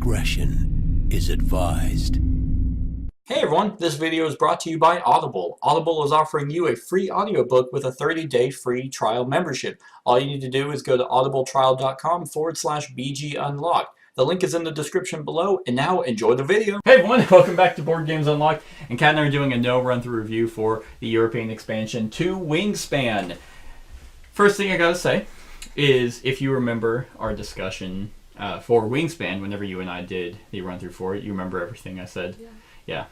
discretion is advised. Hey everyone, this video is brought to you by Audible. Audible is offering you a free audiobook with a 30-day free trial membership. All you need to do is go to audibletrial.com/BG Unlocked. The link is in the description below, and now enjoy the video. Hey everyone, welcome back to Board Games Unlocked, and Kat and I are doing a no run-through review for the European expansion to Wingspan. First thing I gotta say is, if you remember our discussion for Wingspan, whenever you and I did the run-through for it, you remember everything I said? Yeah,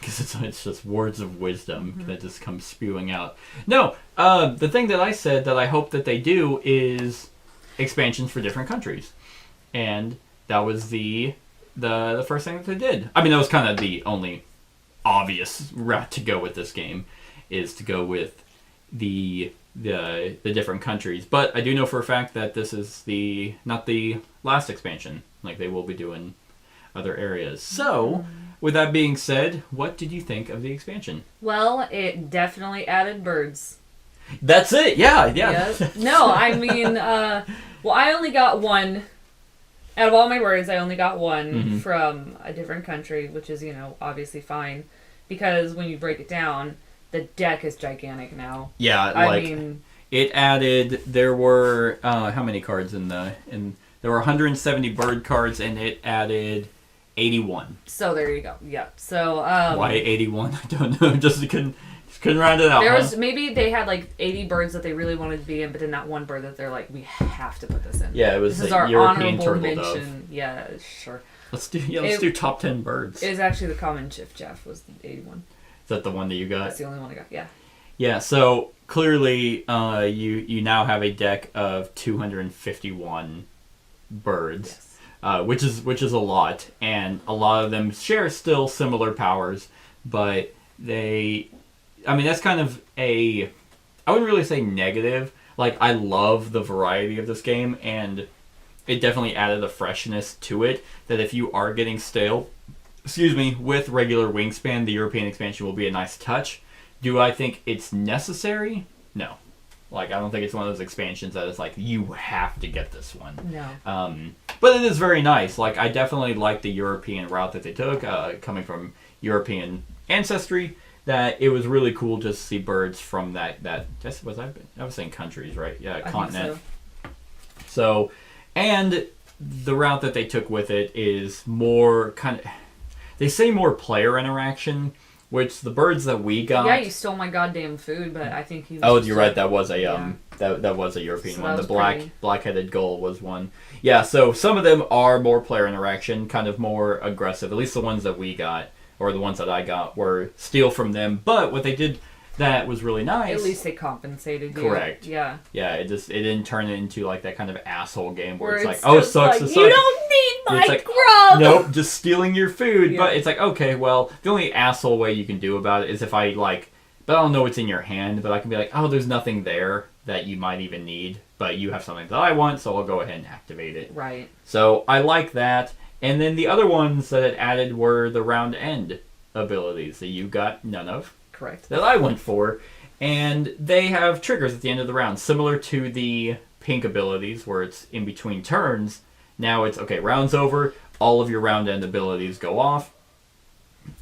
because it's just words of wisdom that just come spewing out. No, the thing that I said that I hope that they do is expansions for different countries, and that was the first thing that they did. I mean, that was kind of the only obvious route to go with this game, is to go with the different countries. But I do know for a fact that this is not the last expansion. Like, they will be doing other areas. So, with that being said, what did you think of the expansion? Well, it definitely added birds. That's it. Yeah. No, I mean, well, I only got one. Out of all my birds, I only got one from a different country, which is, obviously fine. Because when you break it down, the deck is gigantic now. Yeah, I mean, it added, there were, how many cards there were 170 bird cards, and it added 81. So there you go. Yeah. So why 81? I don't know. Just couldn't round it out. Maybe they had like 80 birds that they really wanted to be in, but then that one bird that they're like, we have to put this in. Yeah, it was this is the our European honorable turtle mention. dove. Yeah, sure. Let's do top 10 birds. It was actually the common chiff-chaff was the 81. Is that the one that you got? That's the only one I got. Yeah. Yeah. So clearly, you now have a deck of 251 birds. Yes. Which is a lot, and a lot of them share still similar powers, but that's kind of I wouldn't really say negative. Like, I love the variety of this game, and it definitely added a freshness to it that if you are getting stale, with regular Wingspan, the European expansion will be a nice touch. Do I think it's necessary? No. Like, I don't think it's one of those expansions that is like, you have to get this one. No. But it is very nice. Like, I definitely like the European route that they took, coming from European ancestry, that it was really cool just to see birds from I was saying countries, right? Yeah, continent. So, and the route that they took with it is more they say more player interaction, which the birds that we got. Yeah, you stole my goddamn food, but I think you. Oh, you're right. That was a that was a European one. The black-headed gull was one. Yeah. So some of them are more player interaction, kind of more aggressive. At least the ones that we got, or the ones that I got, were steal from them. But what they did that was really nice. At least they compensated you. Correct. Yeah. Yeah. It didn't turn it into like that kind of asshole game where it's like, sucks. Like, you don't need my grub. Nope, just stealing your food. Yeah. But it's like, okay, well, the only asshole way you can do about it is if I but I don't know what's in your hand, but I can be like, oh, there's nothing there that you might even need, but you have something that I want, so I'll go ahead and activate it. Right. So I like that. And then the other ones that it added were the round end abilities that you got none of. Correct. That I went for. And they have triggers at the end of the round, similar to the pink abilities where it's in between turns. Now it's, okay, round's over, all of your round end abilities go off,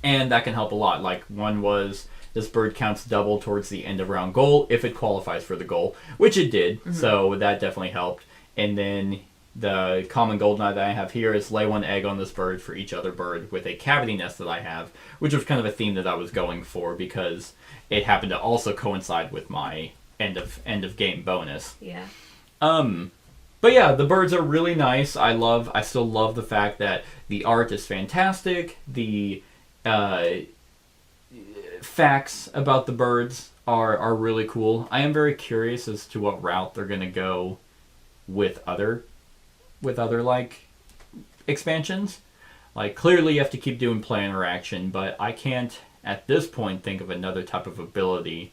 and that can help a lot. Like, one was, this bird counts double towards the end of round goal if it qualifies for the goal, which it did, so that definitely helped. And then the common golden eye that I have here is lay one egg on this bird for each other bird with a cavity nest that I have, which was kind of a theme that I was going for because it happened to also coincide with my end of game bonus. Yeah. But yeah, the birds are really nice. I still love the fact that the art is fantastic. The facts about the birds are really cool. I am very curious as to what route they're gonna go with other like expansions. Like, clearly you have to keep doing play interaction, but I can't at this point think of another type of ability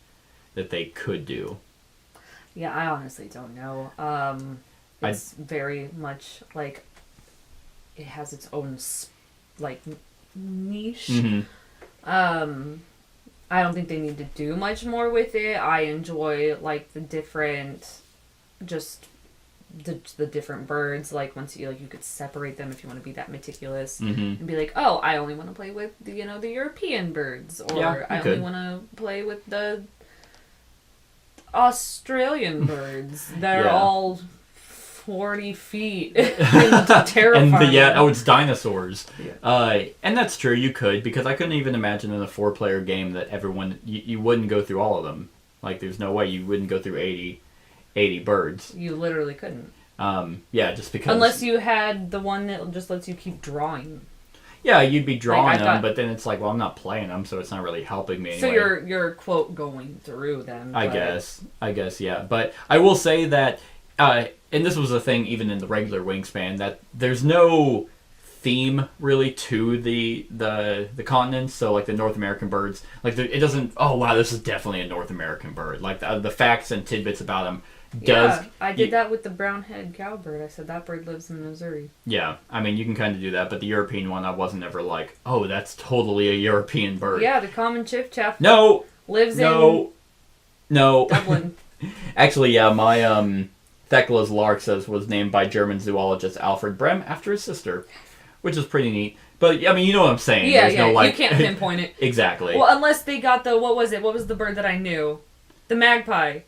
that they could do. Yeah, I honestly don't know. It's very much like it has its own niche. I don't think they need to do much more with it. I enjoy like the different just the different birds. Like once you you could separate them if you want to be that meticulous Mm-hmm. and be like, oh, I only want to play with the the European birds, or Yeah, I only want to play with the Australian birds that are Yeah. all 40 feet and terrifying. And it's dinosaurs. Yeah. And that's true, you could, because I couldn't even imagine in a 4-player game that everyone, you wouldn't go through all of them. Like, there's no way you wouldn't go through 80 birds. You literally couldn't. Just because... Unless you had the one that just lets you keep drawing. Yeah, you'd be drawing them, thought- but then it's like, well, I'm not playing them, so it's not really helping me anyway. So you're quote going through them. I but- guess, yeah. But I will say that, and this was a thing even in the regular Wingspan, that there's no theme really to the continents. So like the North American birds, like it doesn't. Oh wow, this is definitely a North American bird. Like the facts and tidbits about them does. Yeah, I did that with the brown-headed cowbird. I said that bird lives in Missouri. Yeah, I mean you can kind of do that, but the European one, I wasn't ever like, oh, that's totally a European bird. Yeah, the common chiffchaff. No. Lives No. in Dublin. Actually, yeah, my Thecla's lark was named by German zoologist Alfred Brehm after his sister, which is pretty neat. But I mean, you know what I'm saying? Yeah, There's yeah. no, like... You can't pinpoint it. Exactly. Well, unless they got the what was it? What was the bird that I knew? The magpie.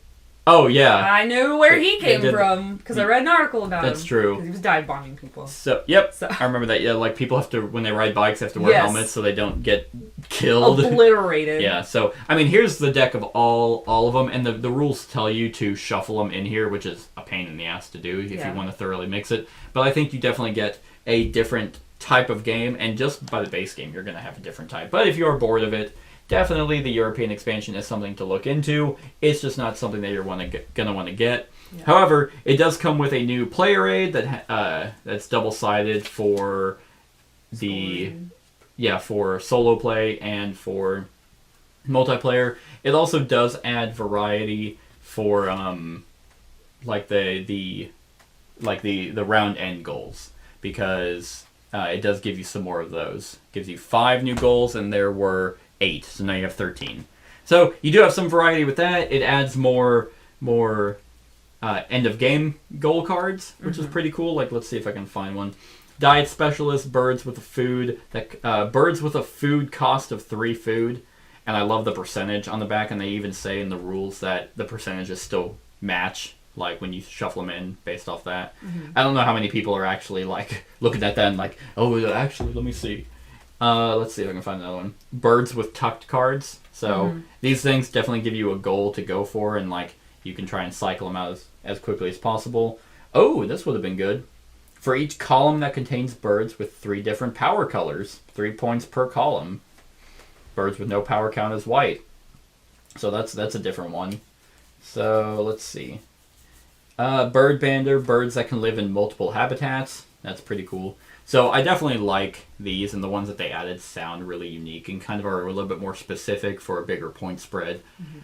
Oh yeah, I knew where he They came did- from because I read an article about him. that's true. 'Cause he was dive bombing people. So yep, So- I remember that. Yeah, like people have to when they ride bikes, they have to wear Yes. helmets so they don't get killed. Obliterated. Yeah, so I mean, here's the deck of all of them, and the rules tell you to shuffle them in here, which is a pain in the ass to do if Yeah. you want to thoroughly mix it. But I think you definitely get a different type of game, and just by the base game, you're gonna have a different type. But if you're bored of it, definitely the European expansion is something to look into. It's just not something that you're gonna want to get. Yeah. However, it does come with a new player aid that's double-sided for for solo play and for multiplayer. It also does add variety for the round end goals, because it does give you some more of those. It gives you 5 new goals, and there were 8, so now you have 13. So you do have some variety with that. It adds more end of game goal cards, which is pretty cool. Like, let's see if I can find one. Diet specialist, birds with a food cost of 3 food, and I love the percentage on the back. And they even say in the rules that the percentages still match, like when you shuffle them in based off that. I don't know how many people are actually like looking at that and like, oh, actually, let me see. Let's see if I can find another one. Birds with tucked cards. So these things definitely give you a goal to go for, and like you can try and cycle them out as quickly as possible. Oh, this would have been good. For each column that contains birds with 3 different power colors, 3 points per column. Birds with no power count is white. So that's a different one. So let's see. Bird bander, birds that can live in multiple habitats. That's pretty cool. So I definitely like these, and the ones that they added sound really unique and kind of are a little bit more specific for a bigger point spread,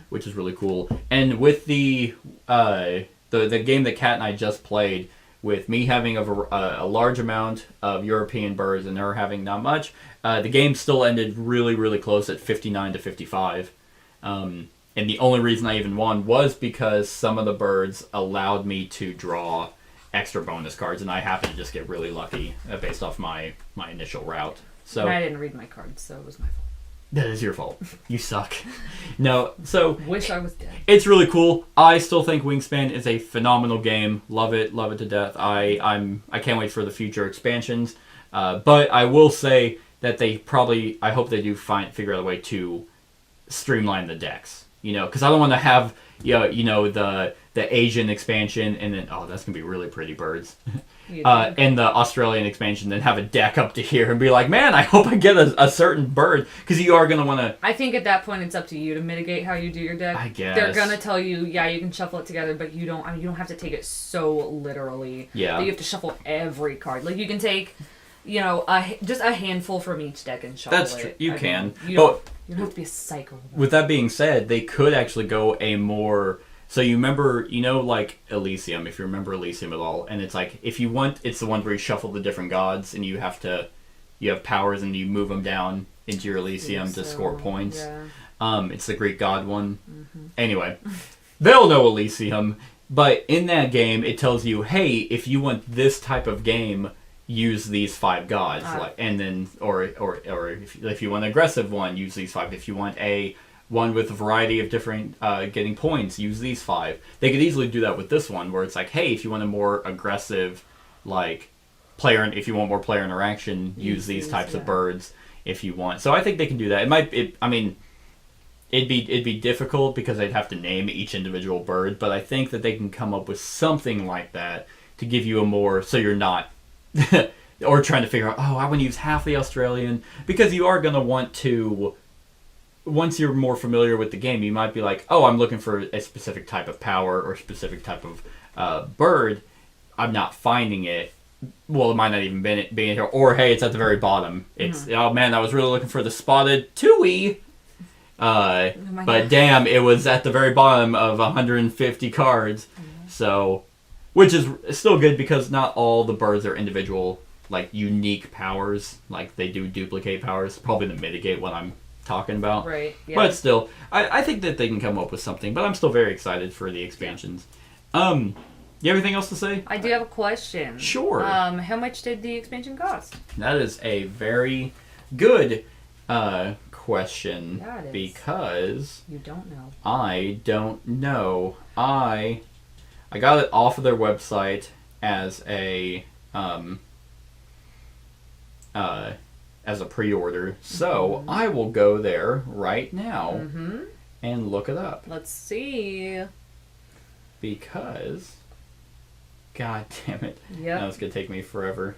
which is really cool. And with the game that Kat and I just played, with me having a large amount of European birds and her having not much, the game still ended really, really close at 59 to 55. And the only reason I even won was because some of the birds allowed me to draw extra bonus cards, and I happened to just get really lucky based off my initial route. So And I didn't read my cards, so it was my fault. that is your fault. You suck. No, so Wish I was dead. it's really cool. I still think Wingspan is a phenomenal game. Love it to death. I can't wait for the future expansions. But I will say that I hope they do figure out a way to streamline the decks. Because I don't want to have the Asian expansion and then that's gonna be really pretty birds. And the Australian expansion, then have a deck up to here and be like, man, I hope I get a certain bird, because you are gonna want to. I think at that point it's up to you to mitigate how you do your deck. I guess They're gonna tell you, yeah, you can shuffle it together, but you don't. You don't have to take it so literally. Yeah. That you have to shuffle every card. Like you can take, just a handful from each deck and shuffle it. That's true. You can. You don't have to be a psycho. With that being said, they could actually go a more. So you remember, like Elysium, if you remember Elysium at all, and it's like, if you want, it's the one where you shuffle the different gods, and you have powers, and you move them down into your Elysium to score points. Yeah. It's the Greek god one. Anyway, they'll know Elysium. But in that game, it tells you, hey, if you want this type of game, use these 5 gods, and then or if you want an aggressive one, use these 5. If you want a one with a variety of different getting points, use these 5. They could easily do that with this one, where it's like, hey, if you want a more aggressive, like player, if you want more player interaction, use these types of birds. If you want, so I think they can do that. It'd be difficult because they'd have to name each individual bird, but I think that they can come up with something like that to give you a more, so you're not or trying to figure out, I want to use half the Australian, because you are going to want to, once you're more familiar with the game, you might be like, I'm looking for a specific type of power or a specific type of bird. I'm not finding it. Well, it might not even be in here, or hey, it's at the very bottom. It's oh man, I was really looking for the spotted tui. But damn, it was at the very bottom of 150 cards. So, which is still good because not all the birds are individual, like unique powers. Like they do duplicate powers, probably to mitigate what I'm talking about. Right. Yeah. But still, I think that they can come up with something. But I'm still very excited for the expansions. You have anything else to say? I do have a question. Sure. How much did the expansion cost? That is a very good question, Yeah, it is. because you don't know. I don't know. I got it off of their website as a pre-order, so I will go there right now and look it up. Let's see. Because, god damn it, Yep. now it's gonna take me forever.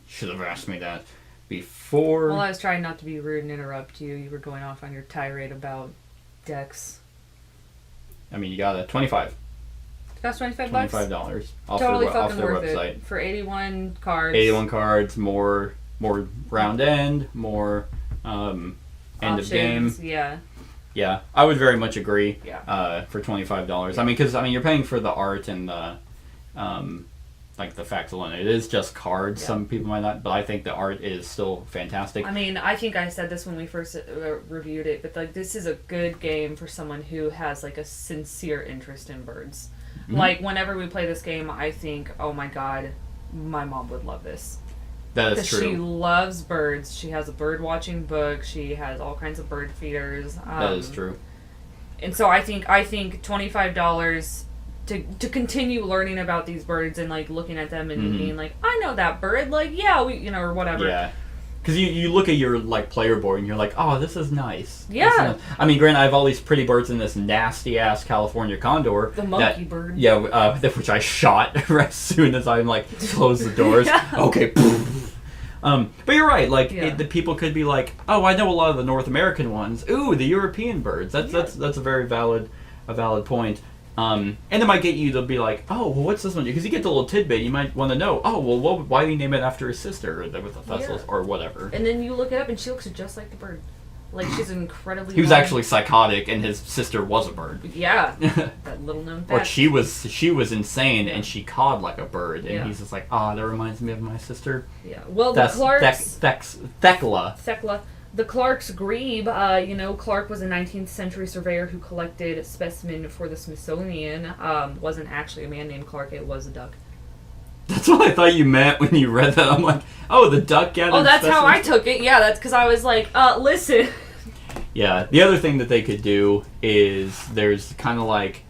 Should have asked me that before. Well, I was trying not to be rude and interrupt you. You were going off on your tirade about decks. I mean, you got a 25. It cost $25. $25 off Totally their fucking their worth website. it for 81 cards. 81 cards, more round end, more end of game. Yeah. Yeah, I would very much agree. Yeah. For $25. Yeah. I mean, because you're paying for the art and the like the facts alone. It is just cards. Yeah. Some people might not, but I think the art is still fantastic. I mean, I think I said this when we first reviewed it, but like this is a good game for someone who has like a sincere interest in birds. Mm-hmm. Like whenever we play this game, I think, oh my god, my mom would love this. That is true. She loves birds. She has a bird watching book. She has all kinds of bird feeders. That is true. And so I think $25 to continue learning about these birds and like looking at them and being like, I know that bird, like or whatever. Yeah. Because you look at your like player board and you're like, oh, this is nice. Yeah. This is nice. I mean, granted, I have all these pretty birds in this nasty ass California condor. The monkey bird. Yeah, which I shot as soon as I like closed the doors. Yeah. Okay. But you're right. Like the people could be like, oh, I know a lot of the North American ones. Ooh, the European birds. That's a very valid point. And it might get you to be like, oh, well, what's this one? Because you get the little tidbit, you might want to know, oh, well, why do you name it after his sister with the Thistles or whatever? And then you look it up, and she looks just like the bird. Like, she's incredibly... He was actually psychotic, and his sister was a bird. Yeah. That little known fact. Or she was insane, and she cawed like a bird. And he's just like, that reminds me of my sister. Yeah. Well, the Clarks... Thecla. The Clark's grebe, Clark was a 19th century surveyor who collected specimen for the Smithsonian. Wasn't actually a man named Clark, it was a duck. That's what I thought you meant when you read that. I'm like, oh, the duck gathered that's specimens. how I took it. Yeah, that's because I was like, listen. Yeah, the other thing that they could do is there's kind of like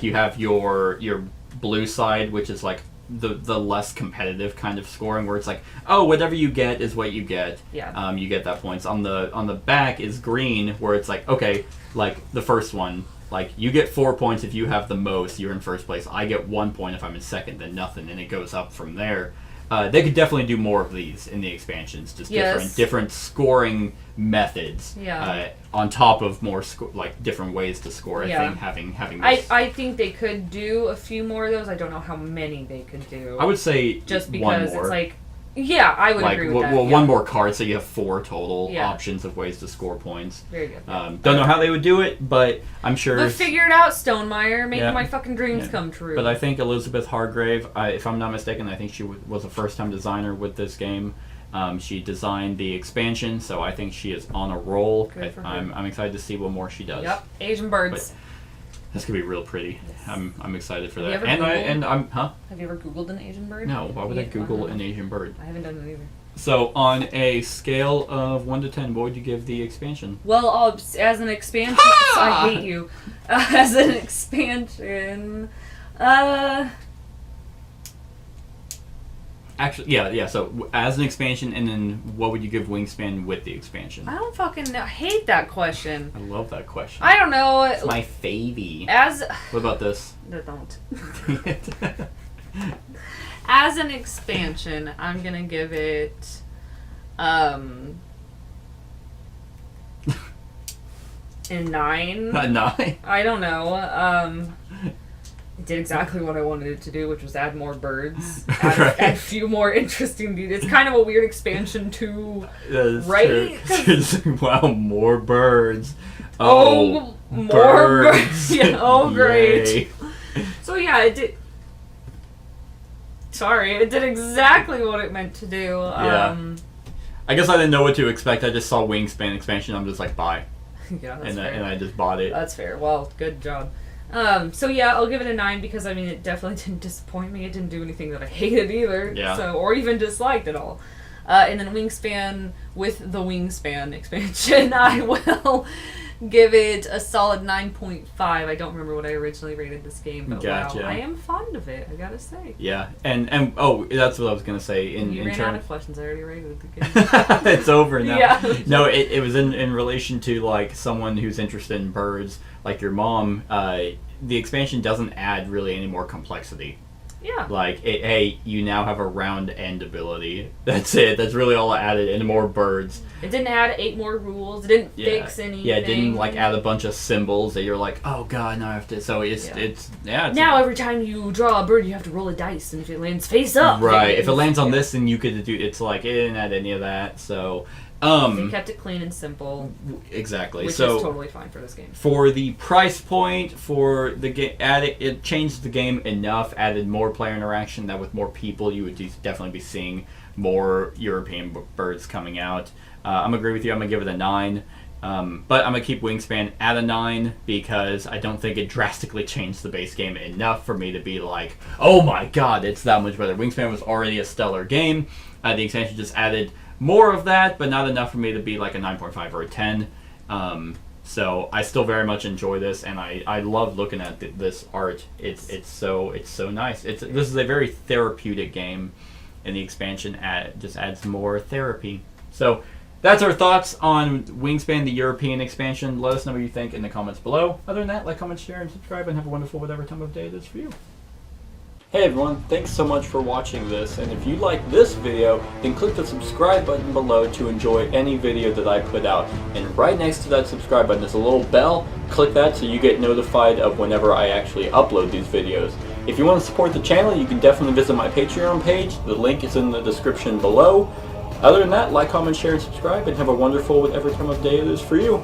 you have your blue side, which is like the less competitive kind of scoring, where it's like, oh, whatever you get is what you get. Yeah. You get that points. On the back is green, where it's like, okay, like the first one, like you get 4 points if you have the most, you're in first place. I get 1 point if I'm in second, then nothing, and it goes up from there. They could definitely do more of these in the expansions, just different scoring methods. Yeah. On top of more different ways to score. I think having this. I think they could do a few more of those. I don't know how many they could do. I would say just because one more. It's like, yeah, I would agree with that. Well, one more card, so you have 4 total options of ways to score points. Very good. Don't know how they would do it, but I'm sure. But figure it out, Stonemeyer. Make my fucking dreams come true. But I think Elizabeth Hargrave, if I'm not mistaken, I think she was a first-time designer with this game. She designed the expansion, so I think she is on a roll. Good for her. I'm excited to see what more she does. Yep, Asian birds. That's gonna be real pretty. Yes. I'm excited for Have you that. ever I'm Have you ever Googled an Asian bird? No, why would I Google an Asian bird? I haven't done it either. So on a scale of 1 to 10, what would you give the expansion? Well, as an expansion, I hate you. As an expansion, Actually, yeah. So as an expansion, and then what would you give Wingspan with the expansion? I don't fucking know. I hate that question. I love that question. I don't know. It's my favy. What about this? No, don't. As an expansion, I'm gonna give it a 9. A 9? I don't know. It did exactly what I wanted it to do, which was add more birds, add a few more interesting details. It's kind of a weird expansion too, right? Wow, more birds. Oh, more birds. Yeah, oh, great. Yay. So yeah, it did. Sorry, it did exactly what it meant to do. Yeah. I guess I didn't know what to expect. I just saw Wingspan expansion. I'm just like, buy. Yeah, that's fair. And I just bought it. That's fair. Well, good job. So yeah, I'll give it a 9 because I mean it definitely didn't disappoint me. It didn't do anything that I hated either. Yeah. So or even disliked at all. And then Wingspan with the Wingspan expansion, I will give it a solid 9.5. I don't remember what I originally rated this game, but Gotcha. wow, I am fond of it. I gotta say. Yeah, and oh, that's what I was gonna say. You ran out of questions. I already rated the game. It's over now. Yeah. No, it was in relation to like someone who's interested in birds, like your mom. The expansion doesn't add really any more complexity. Yeah. Like, hey, you now have a round end ability. That's it. That's really all it added, and more birds. It didn't add 8 more rules. It didn't fix anything. Yeah, it didn't like add a bunch of symbols that you're like, oh god, now I have to. So it's now every time you draw a bird, you have to roll a dice, and if it lands face up, right. If it lands on this, then you could do. It's like it didn't add any of that. So. They kept it clean and simple. Exactly. Which so is totally fine for this game. For the price point, for the game, it changed the game enough, added more player interaction, that with more people you would definitely be seeing more European birds coming out. I'm going to agree with you. I'm going to give it a 9. But I'm going to keep Wingspan at a 9 because I don't think it drastically changed the base game enough for me to be like, oh my god, it's that much better. Wingspan was already a stellar game. The expansion just added more of that, but not enough for me to be like a 9.5 or a 10. So I still very much enjoy this, and I love looking at this art. It's so nice. This is a very therapeutic game, and the expansion just adds more therapy. So that's our thoughts on Wingspan, the European expansion. Let us know what you think in the comments below. Other than that, like, comment, share, and subscribe, and have a wonderful whatever time of day it is for you. Hey everyone, thanks so much for watching this, and if you like this video, then click the subscribe button below to enjoy any video that I put out. And right next to that subscribe button is a little bell. Click that so you get notified of whenever I actually upload these videos. If you want to support the channel, you can definitely visit my Patreon page. The link is in the description below. Other than that, like, comment, share, and subscribe, and have a wonderful whatever time of day it is for you.